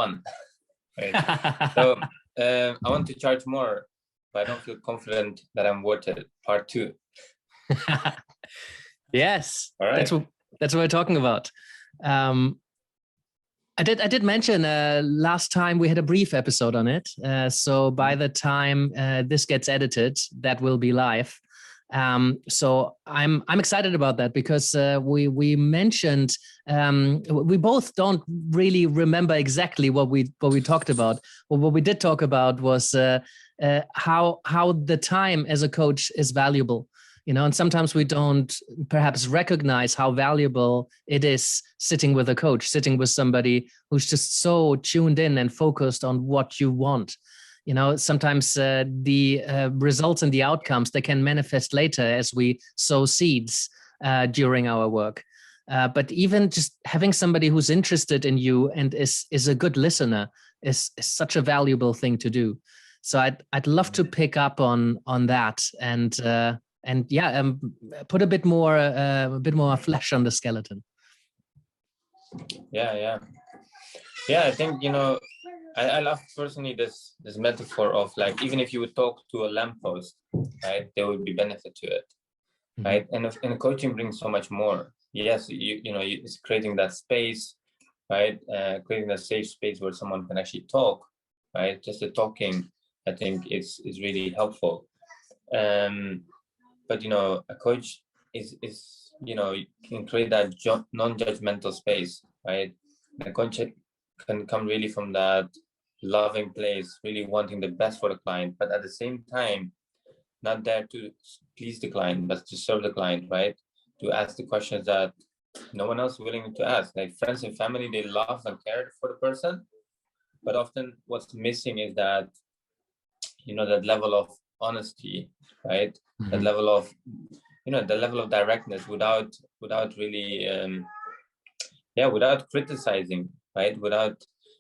1. Right? So I want to charge more, but I don't feel confident that I'm worth it. Part 2. Yes, all right. That's what we're talking about. I did mention last time we had a brief episode on it. So by the time this gets edited, that will be live. So I'm excited about that because we mentioned we both don't really remember exactly what we talked about. Well, what we did talk about was how the time as a coach is valuable. And sometimes we don't perhaps recognize how valuable it is sitting with a coach, sitting with somebody who's just so tuned in and focused on what you want. Sometimes the results and the outcomes, they can manifest later as we sow seeds during our work. But even just having somebody who's interested in you and is a good listener is such a valuable thing to do. So I'd love to pick up on that and put a bit more flesh on the skeleton. Yeah. I think I love personally this metaphor of like, even if you would talk to a lamppost, right, there would be benefit to it, right? And coaching brings so much more. Yes, it's creating that space, right? Creating that safe space where someone can actually talk, right? Just the talking, I think, is really helpful. But a coach is can create that non-judgmental space, right? The coach can come really from that loving place, really wanting the best for the client, but at the same time, not there to please the client, but to serve the client, right? To ask the questions that no one else is willing to ask. Like friends and family, they love and care for the person, but often what's missing is that, that level of honesty, right? That level of, the level of directness without really, without criticizing, right?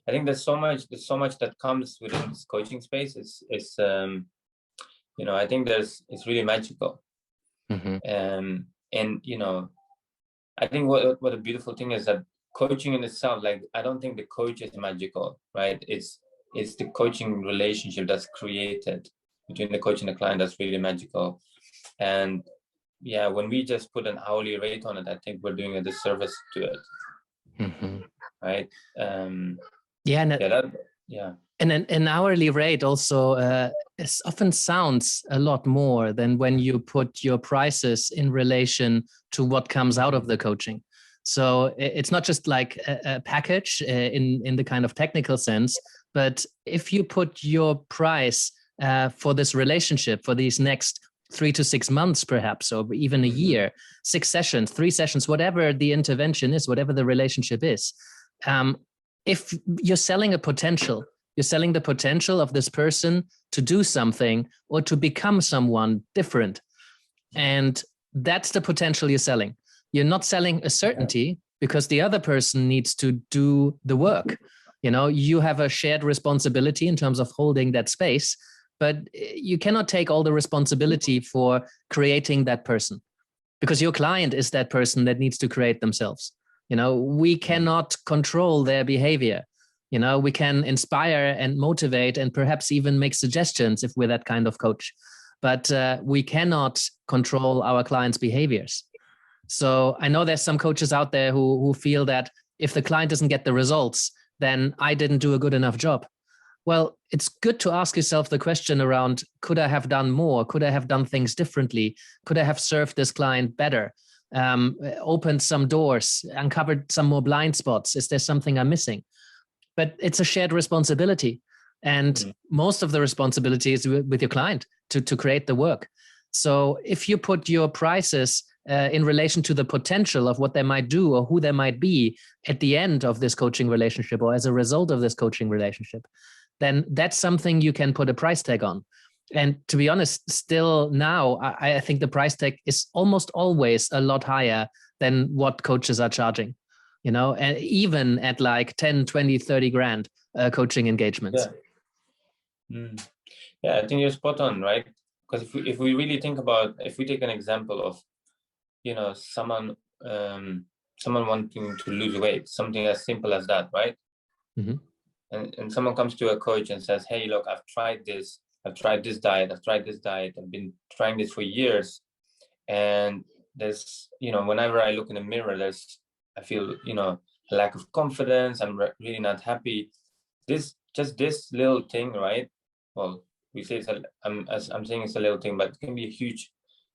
I think there's so much that comes within this coaching space. It's I think it's really magical. And I think what a beautiful thing is that coaching in itself, like, I don't think the coach is magical, right? It's the coaching relationship that's created between the coach and the client that's really magical. And when we just put an hourly rate on it, I think we're doing a disservice to it. Right? And an hourly rate also often sounds a lot more than when you put your prices in relation to what comes out of the coaching. So it's not just like a package in the kind of technical sense, but if you put your price for this relationship, for these next 3 to 6 months, perhaps, or even a year, 6 sessions, 3 sessions, whatever the intervention is, whatever the relationship is, if you're selling a potential, you're selling the potential of this person to do something or to become someone different. And that's the potential you're selling. You're not selling a certainty because the other person needs to do the work. You have a shared responsibility in terms of holding that space, but you cannot take all the responsibility for creating that person because your client is that person that needs to create themselves. We cannot control their behavior. We can inspire and motivate and perhaps even make suggestions if we're that kind of coach, but we cannot control our clients' behaviors. So I know there's some coaches out there who feel that if the client doesn't get the results, then I didn't do a good enough job. Well, it's good to ask yourself the question around, could I have done more? Could I have done things differently? Could I have served this client better? Opened some doors, uncovered some more blind spots? Is there something I'm missing? But it's a shared responsibility. And most of the responsibility is with your client to create the work. So if you put your prices in relation to the potential of what they might do or who they might be at the end of this coaching relationship or as a result of this coaching relationship, then that's something you can put a price tag on. And to be honest, still now, I think the price tag is almost always a lot higher than what coaches are charging, and even at like 10, 20, 30 grand coaching engagements. Yeah, I think you're spot on, right? Because if we really think about, if we take an example of, someone wanting to lose weight, something as simple as that, right? and someone comes to a coach and says, hey, look, I've tried this diet, I've been trying this for years, and there's, whenever I look in the mirror, I feel, a lack of confidence, I'm really not happy. This little thing, right? Well, we say I'm saying it's a little thing, but it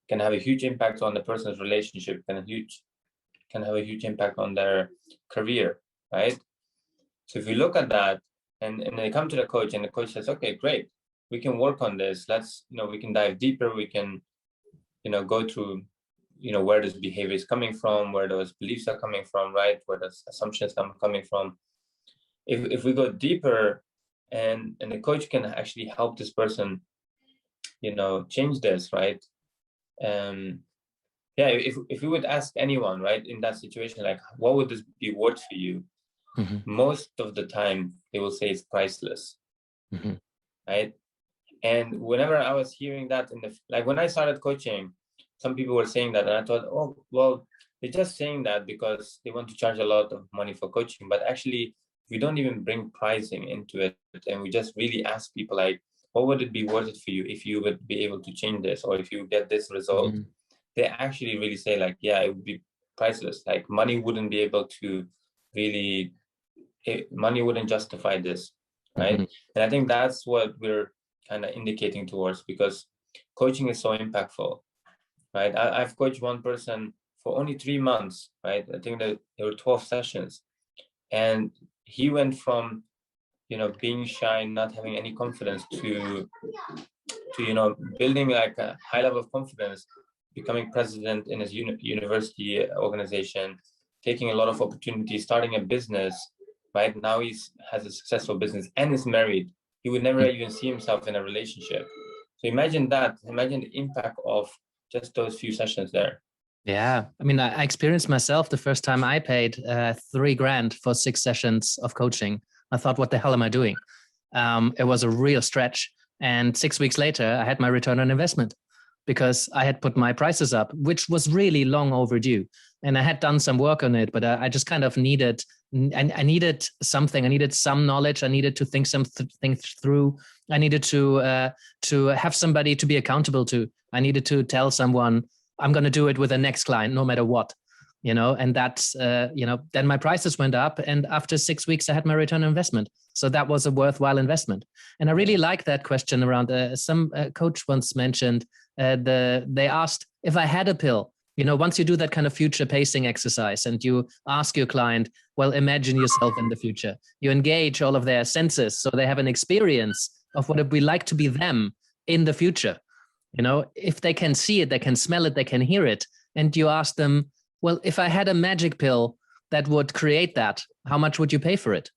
can have a huge impact on the person's relationship, can have a huge impact on their career, right? So if you look at that, and they come to the coach, and the coach says, okay, great, we can work on this. Let's, we can dive deeper. We can, go through, where this behavior is coming from, where those beliefs are coming from, right? Where those assumptions coming from. If we go deeper, and the coach can actually help this person, change this, right? Yeah, if we would ask anyone, right, in that situation, like, what would this be worth for you? Mm-hmm. Most of the time they will say it's priceless. Mm-hmm. Right? And whenever I was hearing that like when I started coaching, some people were saying that, and I thought, oh, well, they're just saying that because they want to charge a lot of money for coaching. But actually, we don't even bring pricing into it, and we just really ask people, like, what would it be worth it for you if you would be able to change this, or if you get this result? Mm-hmm. They actually really say, like, yeah, it would be priceless. Like, money wouldn't be able to really, money wouldn't justify this, right? Mm-hmm. And I think that's what we're kind of indicating towards, because coaching is so impactful, right? I've coached one person for only 3 months, right? I think that there were 12 sessions, and he went from, being shy, not having any confidence, to building like a high level of confidence, becoming president in his university organization, taking a lot of opportunities, starting a business. Right now, has a successful business and is married. He would never even see himself in a relationship. So imagine that. Imagine the impact of just those few sessions there. Yeah, I mean, I experienced myself the first time I paid $3,000 for 6 sessions of coaching. I thought, what the hell am I doing? It was a real stretch. And 6 weeks later, I had my return on investment because I had put my prices up, which was really long overdue. And I had done some work on it, but I just kind of needed, I needed something. I needed some knowledge. I needed to think some things through. I needed to have somebody to be accountable to. I needed to tell someone, I'm going to do it with the next client, no matter what, and that's, then my prices went up. And after 6 weeks, I had my return on investment. So that was a worthwhile investment. And I really like that question around some coach once mentioned, they asked if I had a pill, once you do that kind of future pacing exercise and you ask your client, well, imagine yourself in the future, you engage all of their senses. So they have an experience of what it would be like to be them in the future. If they can see it, they can smell it, they can hear it. And you ask them, well, if I had a magic pill that would create that, how much would you pay for it?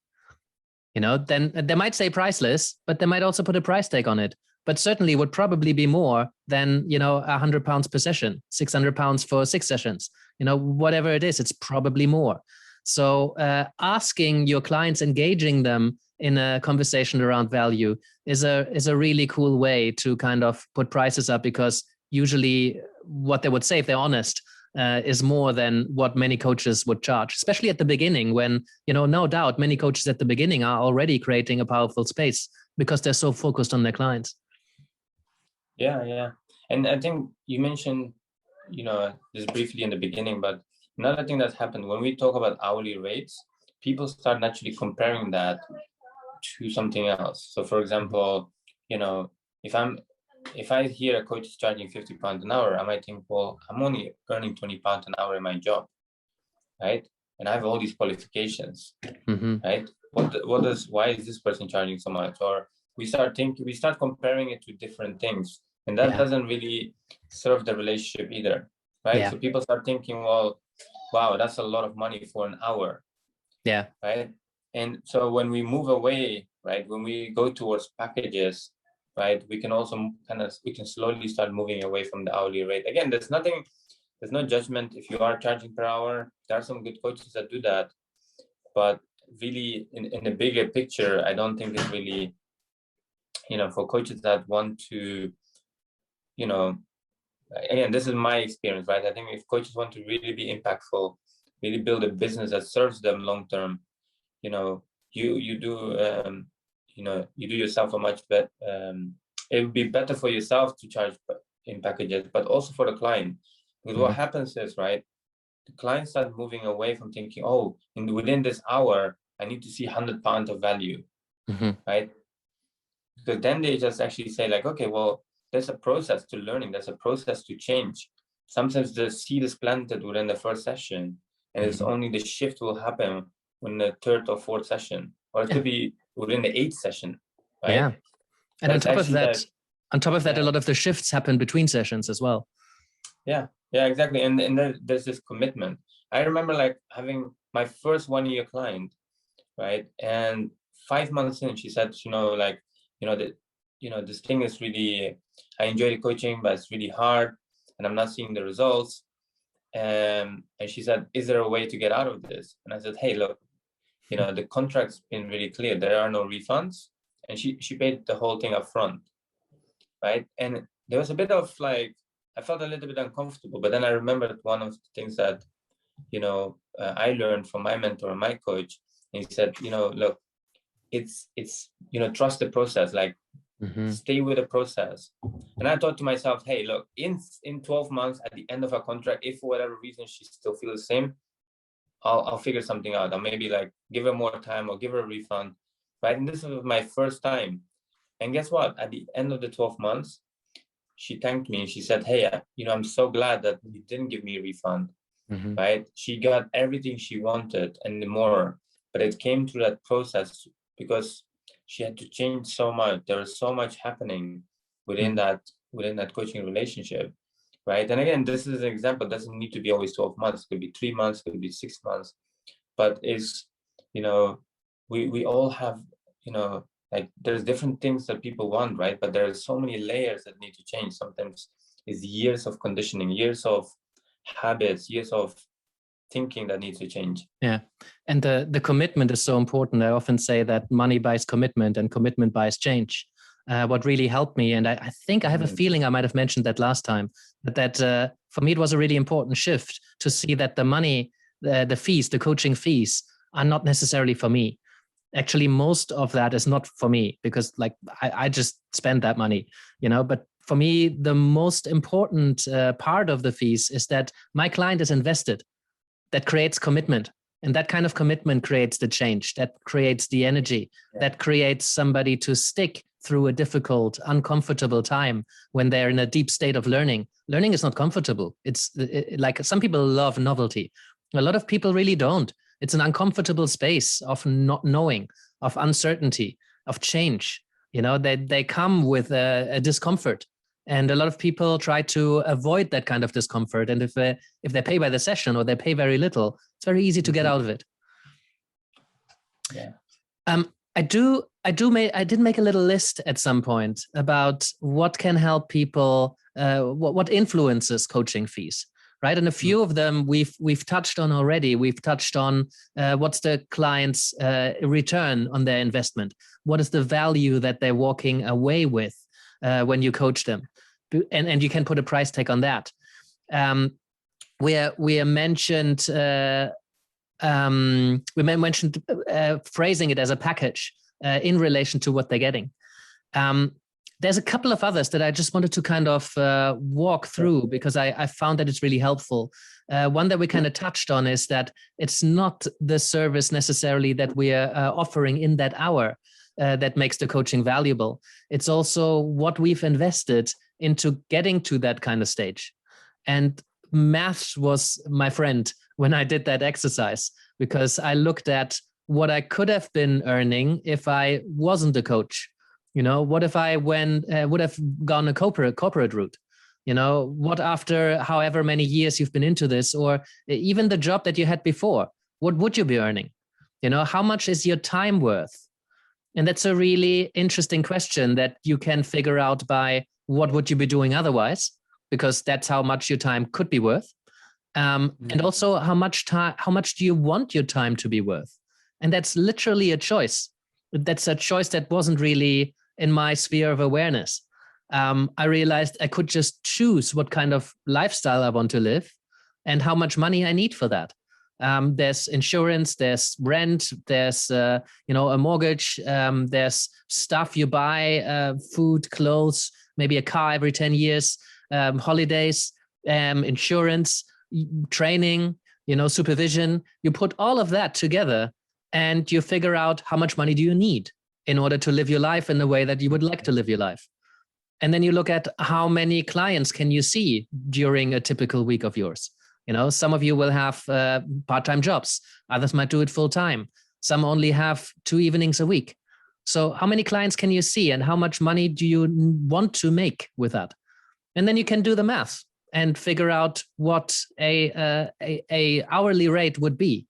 Then they might say priceless, but they might also put a price tag on it. But certainly would probably be more than, £100 per session, £600 for 6 sessions, whatever it is, it's probably more. So asking your clients, engaging them in a conversation around value is a really cool way to kind of put prices up, because usually what they would say, if they're honest, is more than what many coaches would charge, especially at the beginning when, no doubt many coaches at the beginning are already creating a powerful space because they're so focused on their clients. Yeah. And I think you mentioned, this briefly in the beginning, but another thing that's happened when we talk about hourly rates, people start naturally comparing that to something else. So for example, if I hear a coach is charging £50 an hour, I might think, well, I'm only earning £20 an hour in my job, right? And I have all these qualifications, right? Why is this person charging so much? Or we start comparing it to different things, and that doesn't really serve the relationship either, right? Yeah. So people start thinking, well, wow, that's a lot of money for an hour. Yeah. Right. And so when we move away, right, when we go towards packages, right, we can also we can slowly start moving away from the hourly rate. Again, there's no judgment if you are charging per hour. There are some good coaches that do that, but really in the bigger picture, I don't think it's really, for coaches that want to, again, this is my experience, right? I think if coaches want to really be impactful, really build a business that serves them long term, you do you do yourself a much better. It would be better for yourself to charge in packages, but also for the client, because what happens is, right, the clients start moving away from thinking, oh, within this hour I need to see £100 of value, right? Because then they just actually say like, okay, well, there's a process to learning, there's a process to change. Sometimes the seed is planted within the first session, and it's only the shift will happen in the third or fourth session, or it could be within the eighth session, right? Yeah. And on top of that, a lot of the shifts happen between sessions as well. Yeah, exactly. And there's this commitment. I remember like having my first 1 year client, right? And 5 months in, she said, this thing is really, I enjoy the coaching, but it's really hard and I'm not seeing the results. And she said, is there a way to get out of this? And I said, hey, look, the contract's been really clear. There are no refunds. And she paid the whole thing up front, right? And there was a bit of like, I felt a little bit uncomfortable, but then I remembered one of the things that, I learned from my mentor and my coach. And he said, look, it's trust the process, like stay with the process. And I thought to myself, hey, look, in 12 months at the end of our contract, if for whatever reason she still feels the same, I'll figure something out. I'll maybe like give her more time or give her a refund, right? And this was my first time. And guess what? At the end of the 12 months, she thanked me and she said, hey, I'm so glad that you didn't give me a refund, right? She got everything she wanted and more, but it came through that process because she had to change so much. There was so much happening within that coaching relationship, right? And again, this is an example. It doesn't need to be always 12 months. It could be 3 months, it could be 6 months, but we all have, like there's different things that people want, right? But there are so many layers that need to change. Sometimes it's years of conditioning, years of habits, years of thinking that needs to change. Yeah. And the commitment is so important. I often say that money buys commitment and commitment buys change. What really helped me, and I think I have a feeling I might have mentioned that last time, that for me, it was a really important shift to see that the money, the fees, the coaching fees are not necessarily for me. Actually, most of that is not for me because like I just spend that money, but for me, the most important part of the fees is that my client is invested. That creates commitment. And that kind of commitment creates the change, that creates the energy, that creates somebody to stick through a difficult, uncomfortable time when they're in a deep state of learning. Learning is not comfortable. It's like some people love novelty. A lot of people really don't. It's an uncomfortable space of not knowing, of uncertainty, of change. They come with a discomfort. And a lot of people try to avoid that kind of discomfort. And if they pay by the session or they pay very little, it's very easy to get out of it. Yeah. I did make a little list at some point about what can help people, what influences coaching fees, right? And a few of them we've touched on already. We've touched on what's the client's return on their investment. What is the value that they're walking away with when you coach them? And you can put a price tag on that. We mentioned phrasing it as a package in relation to what they're getting. There's a couple of others that I just wanted to kind of walk through because I found that it's really helpful. One that we kind of touched on is that it's not the service necessarily that we are offering in that hour that makes the coaching valuable. It's also what we've invested into getting to that kind of stage. And math was my friend when I did that exercise, because I looked at what I could have been earning if I wasn't a coach. What if I would have gone a corporate route? What after however many years you've been into this, or even the job that you had before, what would you be earning? How much is your time worth? And that's a really interesting question that you can figure out by what would you be doing otherwise, because that's how much your time could be worth. And also how much do you want your time to be worth? And that's literally a choice. That's a choice that wasn't really in my sphere of awareness. I realized I could just choose what kind of lifestyle I want to live and how much money I need for that. There's insurance, there's rent, there's a mortgage, there's stuff you buy, food, clothes, maybe a car every 10 years, holidays, insurance, training, supervision. You put all of that together and you figure out how much money do you need in order to live your life in the way that you would like to live your life. And then you look at how many clients can you see during a typical week of yours. Some of you will have part-time jobs. Others might do it full-time. Some only have 2 evenings a week. So how many clients can you see and how much money do you want to make with that? And then you can do the math and figure out what a hourly rate would be.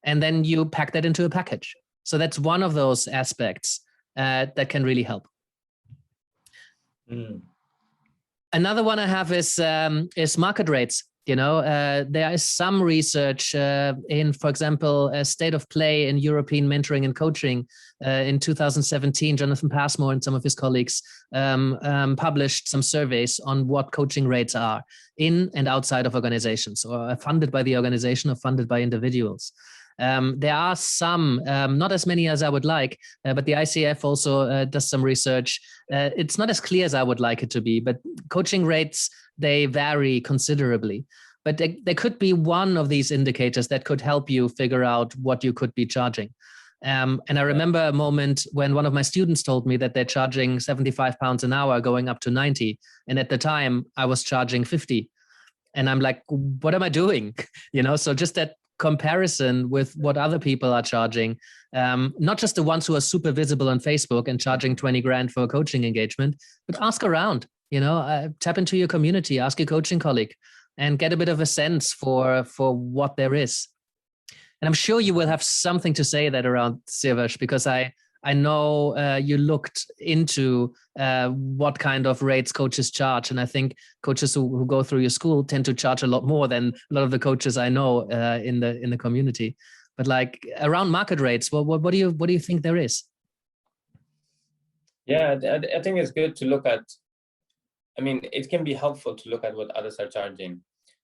And then you pack that into a package. So that's one of those aspects that can really help. Another one I have is market rates. There is some research in, for example, a State of Play in European Mentoring and Coaching in 2017. Jonathan Passmore and some of his colleagues published some surveys on what coaching rates are in and outside of organizations, or funded by the organization or funded by individuals. There are some, not as many as I would like, but the ICF also does some research. It's not as clear as I would like it to be, but coaching rates, they vary considerably. But there could be one of these indicators that could help you figure out what you could be charging. And I remember a moment when one of my students told me that they're charging £75 an hour going up to 90. And at the time I was charging 50. And I'm like, what am I doing? So just that comparison with what other people are charging, not just the ones who are super visible on Facebook and charging 20 grand for a coaching engagement, but ask around, tap into your community, ask your coaching colleague and get a bit of a sense for what there is. And I'm sure you will have something to say that around, Siawash, because I know you looked into what kind of rates coaches charge. And I think coaches who go through your school tend to charge a lot more than a lot of the coaches I know in the community. But like around market rates, what do you think there is? Yeah, I think it's good to look at. It can be helpful to look at what others are charging.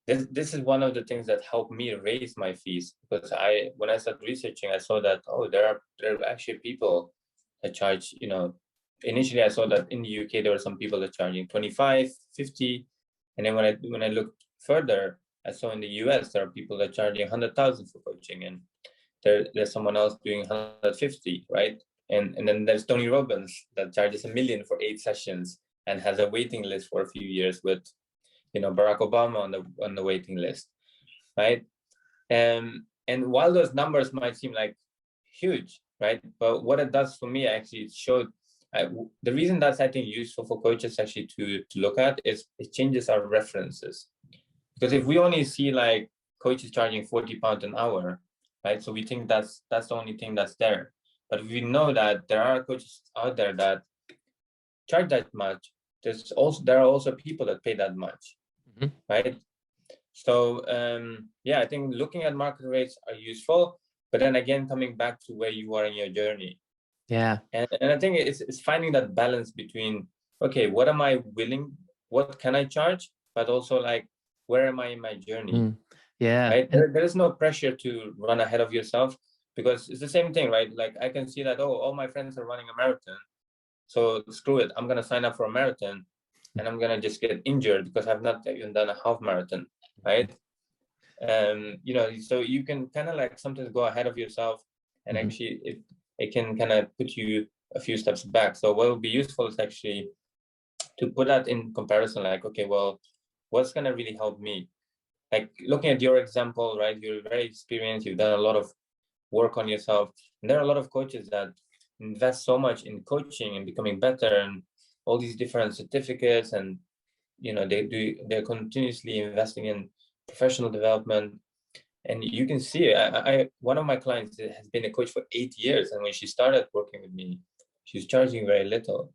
This is one of the things that helped me raise my fees, because when I started researching, I saw that there are actually people that charge. Initially I saw that in the UK there were some people that are charging 25, 50, and then when I looked further, I saw in the US there are people that are charging 100,000 for coaching, and there's someone else doing 150, right? And then there's Tony Robbins that charges $1 million for 8 sessions and has a waiting list for a few years with Barack Obama on the waiting list, right? And while those numbers might seem like huge, right? But what it does for me, actually, it showed the reason that's, I think, useful for coaches actually to look at is it changes our references. Because if we only see like coaches charging £40 an hour, right? So we think that's the only thing that's there. But if we know that there are coaches out there that charge that much, there are also people that pay that much. Right. So I think looking at market rates are useful, but then again, coming back to where you are in your journey. Yeah. And I think it's finding that balance between, okay, what am I willing, what can I charge, but also like, where am I in my journey? Yeah. Right. There is no pressure to run ahead of yourself, because it's the same thing, right? Like I can see that, all my friends are running a marathon, so screw it, I'm going to sign up for a marathon. And I'm gonna just get injured because I've not even done a half marathon, right? So you can kind of like sometimes go ahead of yourself, and actually it can kind of put you a few steps back. So what will be useful is actually to put that in comparison, like, okay, well, what's gonna really help me? Like looking at your example, right? You're very experienced, you've done a lot of work on yourself. And there are a lot of coaches that invest so much in coaching and becoming better and all these different certificates, and they're continuously investing in professional development. And you can see one of my clients has been a coach for 8 years, and when she started working with me, she was charging very little,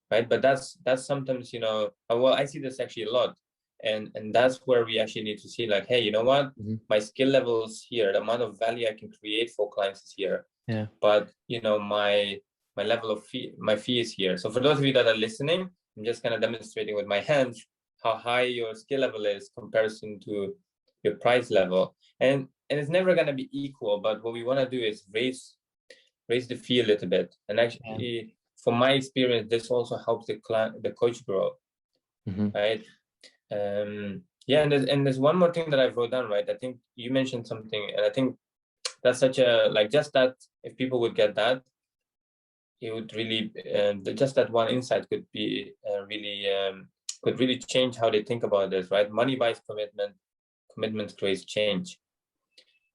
right? But that's sometimes, I see this actually a lot, and that's where we actually need to see, like, hey, you know what, my skill level is here, the amount of value I can create for clients is here, but my level of my fee is here. So for those of you that are listening, I'm just kind of demonstrating with my hands how high your skill level is comparison to your price level. And and it's never going to be equal, but what we want to do is raise the fee a little bit. And actually, from my experience, this also helps the coach grow, right? Yeah, and there's one more thing that I wrote down, right? I think you mentioned something, and I think that's such a, like, just that if people would get that, it would really, just that one insight could be could really change how they think about this, right? Money buys commitment creates change,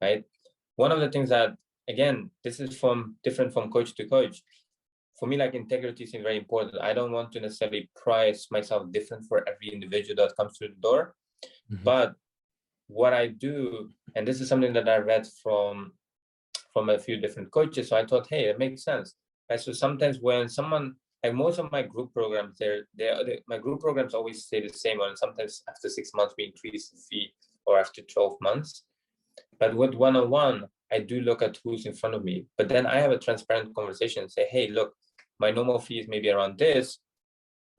right? One of the things that, again, this is different from coach to coach. For me, like, integrity is very important. I don't want to necessarily price myself different for every individual that comes through the door. But what I do, and this is something that I read from a few different coaches, so I thought, hey, it makes sense. Right? So sometimes when someone, like most of my group programs, my group programs always stay the same, and sometimes after 6 months we increase the fee, or after 12 months. But with one-on-one, I do look at who's in front of me. But then I have a transparent conversation and say, hey, look, my normal fee is maybe around this,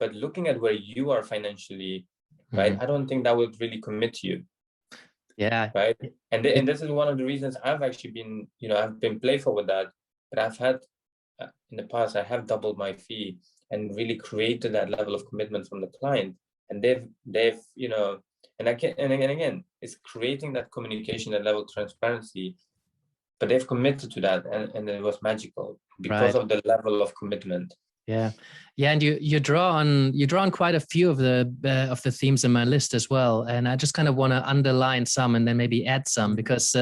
but looking at where you are financially, right, I don't think that would really commit you. Yeah. Right. And this is one of the reasons I've actually been, I've been playful with that. But I've had, in the past, I have doubled my fee and really created that level of commitment from the client. And they've, and again, it's creating that communication, that level of transparency. But they've committed to that, and it was magical because of the level of commitment. Yeah, and you draw on quite a few of the themes in my list as well, and I just kind of want to underline some and then maybe add some, because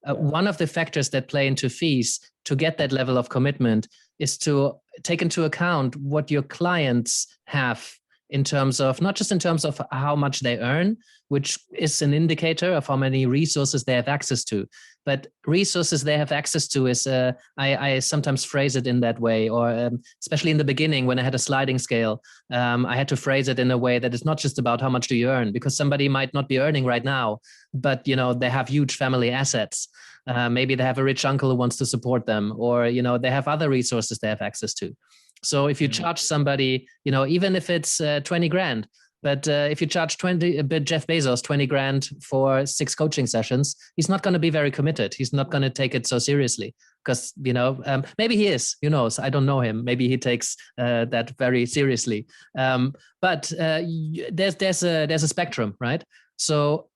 one of the factors that play into fees to get that level of commitment is to take into account what your clients have, in terms of, not just in terms of how much they earn, which is an indicator of how many resources they have access to, but resources they have access to is, I sometimes phrase it in that way, or especially in the beginning when I had a sliding scale, I had to phrase it in a way that it's not just about how much do you earn, because somebody might not be earning right now, but they have huge family assets. Maybe they have a rich uncle who wants to support them, or they have other resources they have access to. So if you charge somebody, even if it's 20 grand, but if you charge Jeff Bezos 20 grand for 6 coaching sessions, he's not going to be very committed. He's not going to take it so seriously, because, maybe he is, who knows? I don't know him. Maybe he takes that very seriously. But there's a spectrum, right? So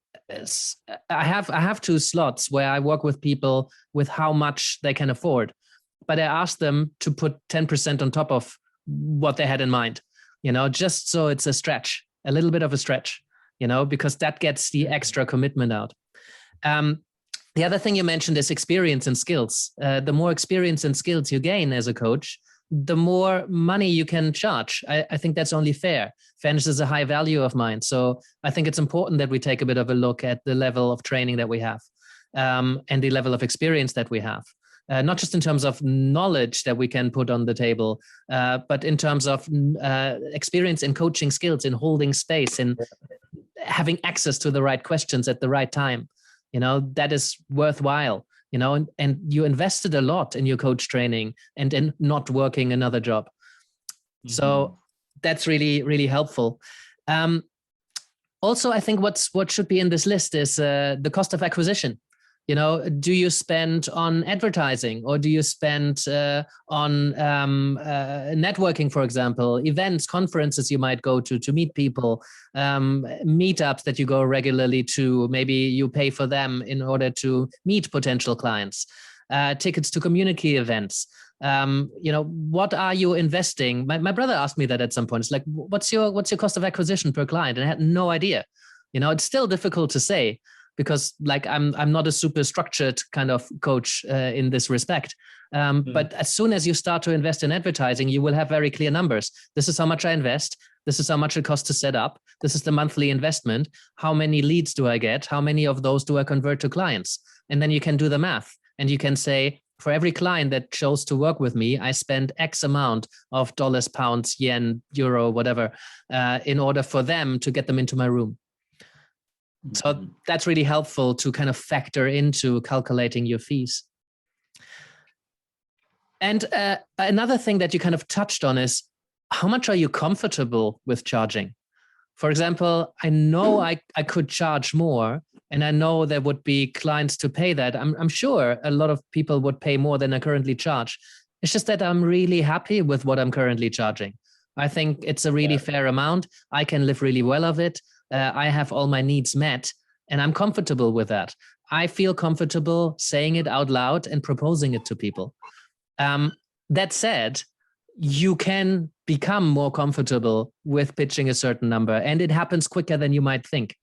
I have 2 slots where I work with people with how much they can afford, but I asked them to put 10% on top of what they had in mind, just so it's a little bit of a stretch, because that gets the extra commitment out. The other thing you mentioned is experience and skills. The more experience and skills you gain as a coach, the more money you can charge. I think that's only fair. Fairness is a high value of mine. So I think it's important that we take a bit of a look at the level of training that we have, and the level of experience that we have. Not just in terms of knowledge that we can put on the table, but in terms of experience in coaching skills, in holding space, in having access to the right questions at the right time. That is worthwhile, and you invested a lot in your coach training and in not working another job. So that's really, really helpful. Also, I think what should be in this list is the cost of acquisition. Do you spend on advertising, or do you spend on networking, for example, events, conferences you might go to meet people, meetups that you go regularly to, maybe you pay for them in order to meet potential clients, tickets to community events. What are you investing? My brother asked me that at some point. It's like, what's your cost of acquisition per client? And I had no idea. It's still difficult to say, because I'm not a super structured kind of coach in this respect. But as soon as you start to invest in advertising, you will have very clear numbers. This is how much I invest. This is how much it costs to set up. This is the monthly investment. How many leads do I get? How many of those do I convert to clients? And then you can do the math, and you can say, for every client that chose to work with me, I spend X amount of dollars, pounds, yen, euro, whatever, in order for them to get them into my room. So that's really helpful to kind of factor into calculating your fees. And another thing that you kind of touched on is, how much are you comfortable with charging? For example, I know I could charge more, And I know there would be clients to pay that. I'm sure a lot of people would pay more than I currently charge. It's just that I'm really happy with what I'm currently charging. I think it's a really fair amount. I can live really well of it. I have all my needs met, and I'm comfortable with that. I feel comfortable saying it out loud and proposing it to people. That said, you can become more comfortable with pitching a certain number, and it happens quicker than you might think.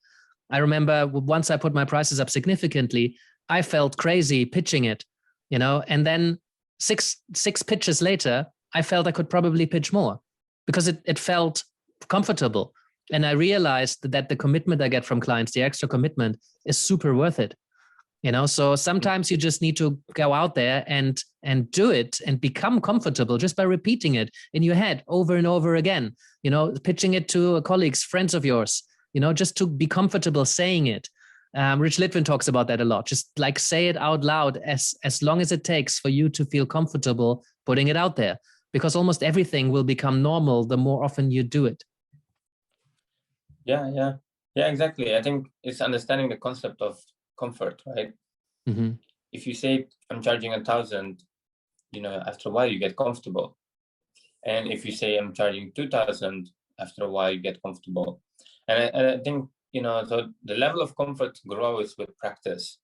I remember once I put my prices up significantly, I felt crazy pitching it, and then six pitches later, I felt I could probably pitch more because it felt comfortable. And I realized that the commitment I get from clients, the extra commitment, is super worth it. So sometimes you just need to go out there and do it and become comfortable just by repeating it in your head over and over again, pitching it to colleagues, friends of yours, just to be comfortable saying it. Rich Litvin talks about that a lot. Just like say it out loud as long as it takes for you to feel comfortable putting it out there, because almost everything will become normal the more often you do it. Yeah, exactly. I think it's understanding the concept of comfort, right? Mm-hmm. If you say I'm charging 1,000, after a while you get comfortable. And if you say I'm charging 2,000, after a while you get comfortable. And I think, so the level of comfort grows with practice,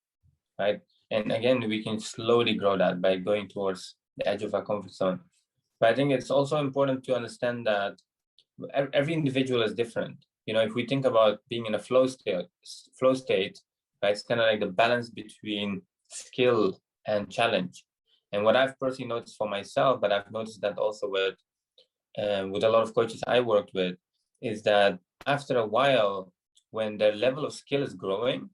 right? And again, we can slowly grow that by going towards the edge of our comfort zone. But I think it's also important to understand that every individual is different. If we think about being in a flow state, right, it's kind of like the balance between skill and challenge. And what I've personally noticed for myself, but I've noticed that also with a lot of coaches I worked with, is that after a while, when their level of skill is growing,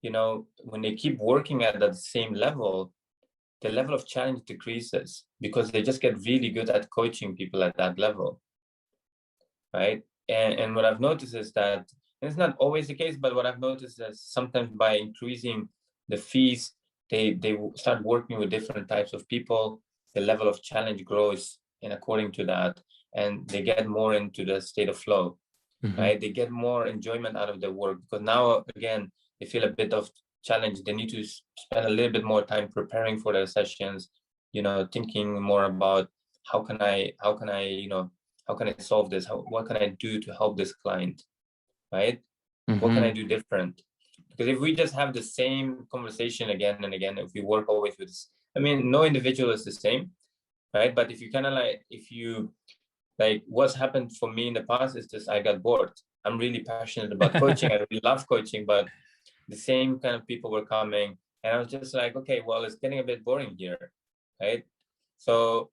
when they keep working at that same level, the level of challenge decreases because they just get really good at coaching people at that level, right? And what I've noticed is that, and it's not always the case, but what I've noticed is sometimes by increasing the fees, they start working with different types of people, the level of challenge grows, and according to that, and they get more into the state of flow, right? They get more enjoyment out of their work because now, again, they feel a bit of challenge. They need to spend a little bit more time preparing for their sessions, thinking more about how can I solve this? What can I do to help this client, right? What can I do different? Because if we just have the same conversation again and again, if we work always with this, no individual is the same, right? But if you what's happened for me in the past is just I got bored. I'm really passionate about coaching. I really love coaching, but the same kind of people were coming, and I was just like, okay, well, it's getting a bit boring here, right? So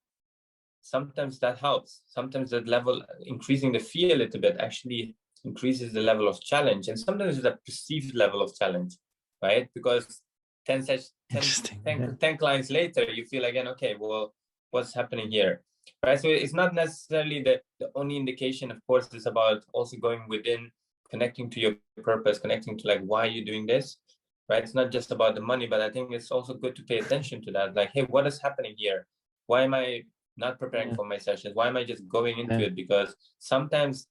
sometimes that helps. Sometimes that level, increasing the fee a little bit, actually increases the level of challenge. And sometimes it's a perceived level of challenge, right? Because 10 clients later, you feel again, okay, well, what's happening here, right? So it's not necessarily the only indication. Of course, it's about also going within, connecting to your purpose, connecting to why you're doing this, right? It's not just about the money, but I think it's also good to pay attention to that. Hey, what is happening here? Why am I not preparing for my sessions? Why am I just going into it? Because sometimes,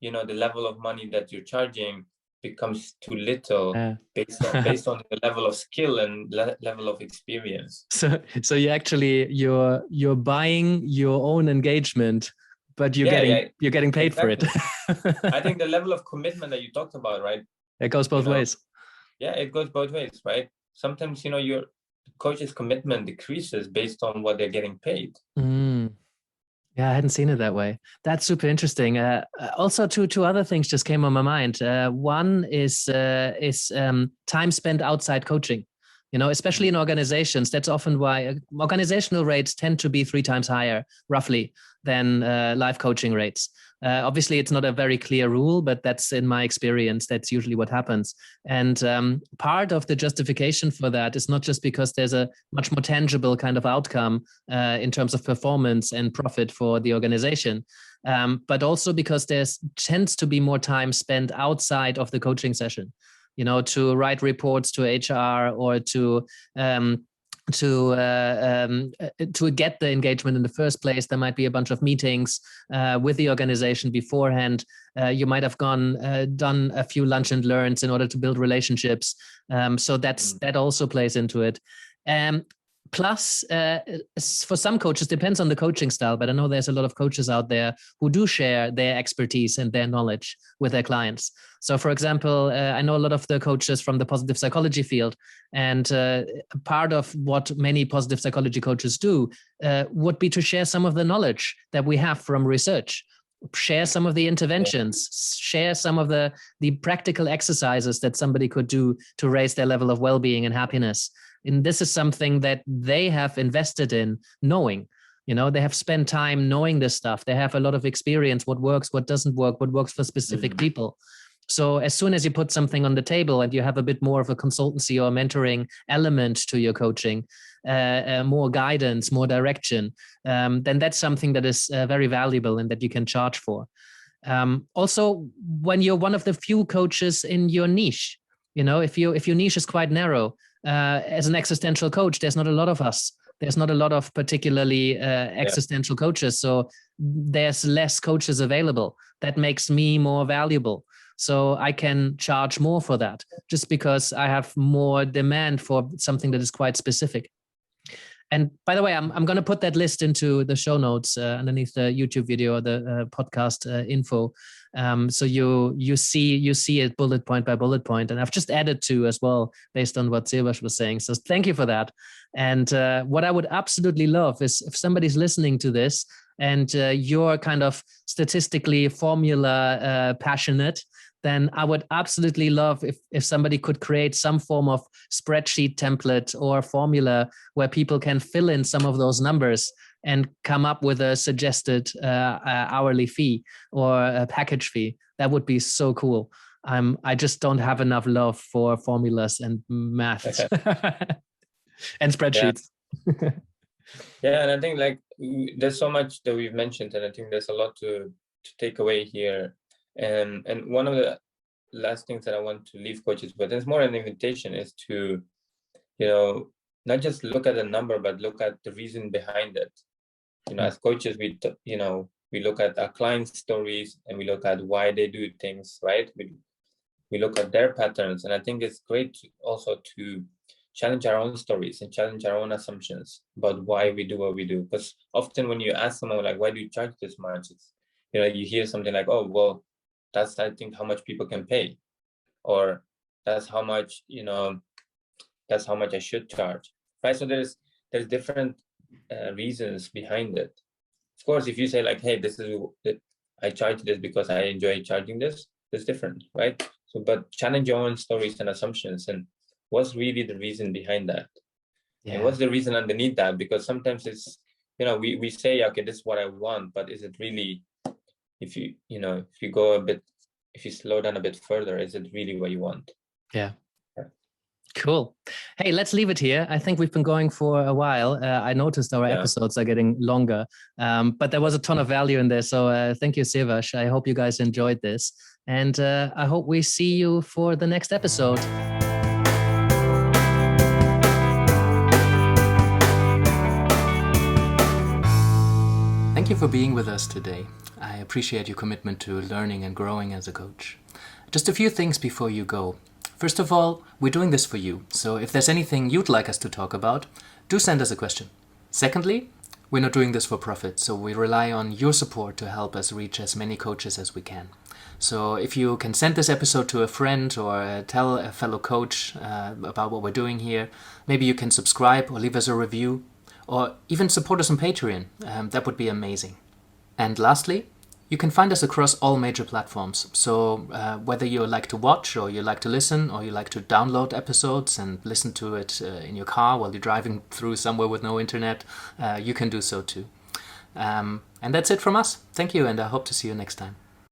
the level of money that you're charging becomes too little based on the level of skill and level of experience. So you're buying your own engagement, but you're getting paid for it. I think the level of commitment that you talked about, right? It goes both ways. Yeah, it goes both ways, right? Sometimes, your coach's commitment decreases based on what they're getting paid. Yeah, I hadn't seen it that way. That's super interesting. Also, two other things just came on my mind. One is time spent outside coaching. Especially in organizations, that's often why organizational rates tend to be 3 times higher, roughly, than live coaching rates. Obviously, it's not a very clear rule, but that's in my experience, that's usually what happens. And part of the justification for that is not just because there's a much more tangible kind of outcome in terms of performance and profit for the organization, but also because tends to be more time spent outside of the coaching session. To write reports to HR or to get the engagement in the first place. There might be a bunch of meetings with the organization beforehand. You might have done a few lunch and learns in order to build relationships. So that also plays into it. Plus, for some coaches, depends on the coaching style, but I know there's a lot of coaches out there who do share their expertise and their knowledge with their clients. So, for example, I know a lot of the coaches from the positive psychology field, and part of what many positive psychology coaches do would be to share some of the knowledge that we have from research, share some of the interventions, share some of the practical exercises that somebody could do to raise their level of well-being and happiness. And this is something that they have invested in knowing. They have spent time knowing this stuff. They have a lot of experience, what works, what doesn't work, what works for specific people. So as soon as you put something on the table and you have a bit more of a consultancy or mentoring element to your coaching, more guidance, more direction, then that's something that is very valuable and that you can charge for. Also, when you're one of the few coaches in your niche, if your niche is quite narrow, as an existential coach, there's not a lot of us. There's not a lot of particularly existential coaches. So there's less coaches available. That makes me more valuable. So I can charge more for that just because I have more demand for something that is quite specific. And by the way, I'm going to put that list into the show notes underneath the YouTube video or the podcast info. So you see it bullet point by bullet point. And I've just added 2 as well based on what Siawash was saying. So thank you for that. And what I would absolutely love is if somebody's listening to this and you're kind of statistically formula passionate, then I would absolutely love if somebody could create some form of spreadsheet template or formula where people can fill in some of those numbers and come up with a suggested hourly fee or a package fee. That would be so cool. I just don't have enough love for formulas and math and spreadsheets. Yeah, and I think there's so much that we've mentioned, and I think there's a lot to take away here. And one of the last things that I want to leave coaches with, and it's more an invitation, is to, not just look at the number, but look at the reason behind it. As coaches, we look at our clients' stories and we look at why they do things, right? We look at their patterns, and I think it's great also to challenge our own stories and challenge our own assumptions about why we do what we do. Because often when you ask someone why do you charge this much, it's you hear something like, oh, well, that's, I think, how much people can pay, or that's how much, that's how much I should charge, right? So there's different reasons behind it. Of course, if you say hey, I charge this because I enjoy charging this, it's different, right? So, but challenge your own stories and assumptions, and what's really the reason behind that, and what's the reason underneath that? Because sometimes it's, we say, okay, this is what I want, but is it really? If you slow down a bit further, is it really what you want? Yeah. Cool. Hey, let's leave it here. I think we've been going for a while. I noticed our episodes are getting longer, but there was a ton of value in there. So thank you, Siawash. I hope you guys enjoyed this. And I hope we see you for the next episode. Thank you for being with us today. I appreciate your commitment to learning and growing as a coach. Just a few things before you go. First of all, we're doing this for you. So if there's anything you'd like us to talk about, do send us a question. Secondly, we're not doing this for profit, so we rely on your support to help us reach as many coaches as we can. So if you can send this episode to a friend or tell a fellow coach about what we're doing here, maybe you can subscribe or leave us a review, or even support us on Patreon. That would be amazing. And lastly, you can find us across all major platforms. So whether you like to watch or you like to listen or you like to download episodes and listen to it in your car while you're driving through somewhere with no internet, you can do so too. And that's it from us. Thank you, and I hope to see you next time.